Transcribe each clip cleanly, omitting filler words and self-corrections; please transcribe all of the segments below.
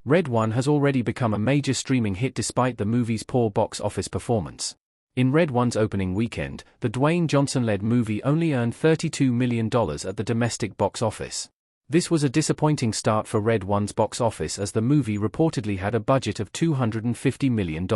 Red One has already become a major streaming hit despite the movie's poor box office performance. In Red One's opening weekend, the Dwayne Johnson-led movie only earned $32 million at the domestic box office. This was a disappointing start for Red One's box office as the movie reportedly had a budget of $250 million.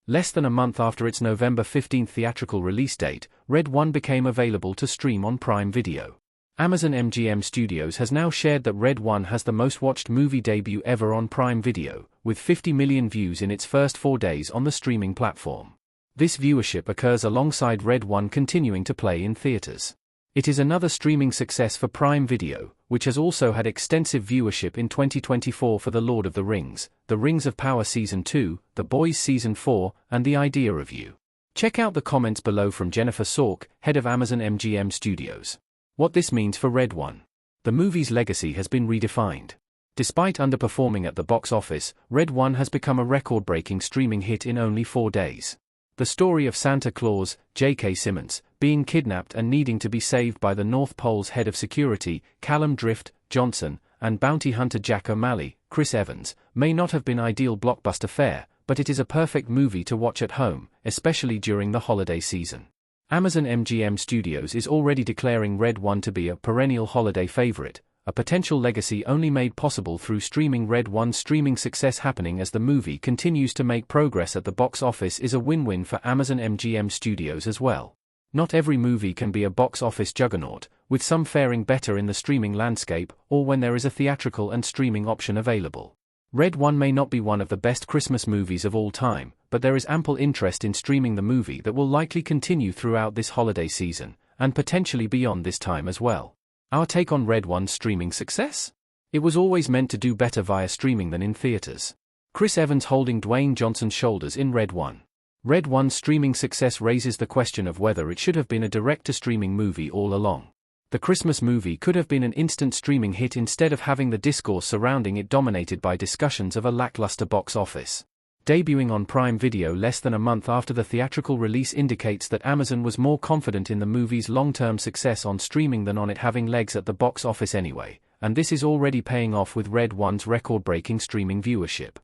Less than a month after its November 15 theatrical release date, Red One became available to stream on Prime Video. Amazon MGM Studios has now shared that Red One has the most watched movie debut ever on Prime Video, with 50 million views in its first 4 days on the streaming platform. This viewership occurs alongside Red One continuing to play in theaters. It is another streaming success for Prime Video, which has also had extensive viewership in 2024 for The Lord of the Rings, The Rings of Power Season 2, The Boys Season 4, and The Idea Review. Check out the comments below from Jennifer Sork, head of Amazon MGM Studios. What this means for Red One. The movie's legacy has been redefined. Despite underperforming at the box office, Red One has become a record-breaking streaming hit in only 4 days. The story of Santa Claus, J.K. Simmons, being kidnapped and needing to be saved by the North Pole's head of security, Callum Drift Johnson, and bounty hunter Jack O'Malley, Chris Evans, may not have been ideal blockbuster fare, but it is a perfect movie to watch at home, especially during the holiday season. Amazon MGM Studios is already declaring Red One to be a perennial holiday favorite, a potential legacy only made possible through streaming. Red One's streaming success happening as the movie continues to make progress at the box office is a win-win for Amazon MGM Studios as well. Not every movie can be a box office juggernaut, with some faring better in the streaming landscape or when there is a theatrical and streaming option available. Red One may not be one of the best Christmas movies of all time, but there is ample interest in streaming the movie that will likely continue throughout this holiday season, and potentially beyond this time as well. Our take on Red One's streaming success? It was always meant to do better via streaming than in theaters. Chris Evans holding Dwayne Johnson's shoulders in Red One. Red One's streaming success raises the question of whether it should have been a direct-to-streaming movie all along. The Christmas movie could have been an instant streaming hit instead of having the discourse surrounding it dominated by discussions of a lackluster box office. Debuting on Prime Video less than a month after the theatrical release indicates that Amazon was more confident in the movie's long-term success on streaming than on it having legs at the box office anyway, and this is already paying off with Red One's record-breaking streaming viewership.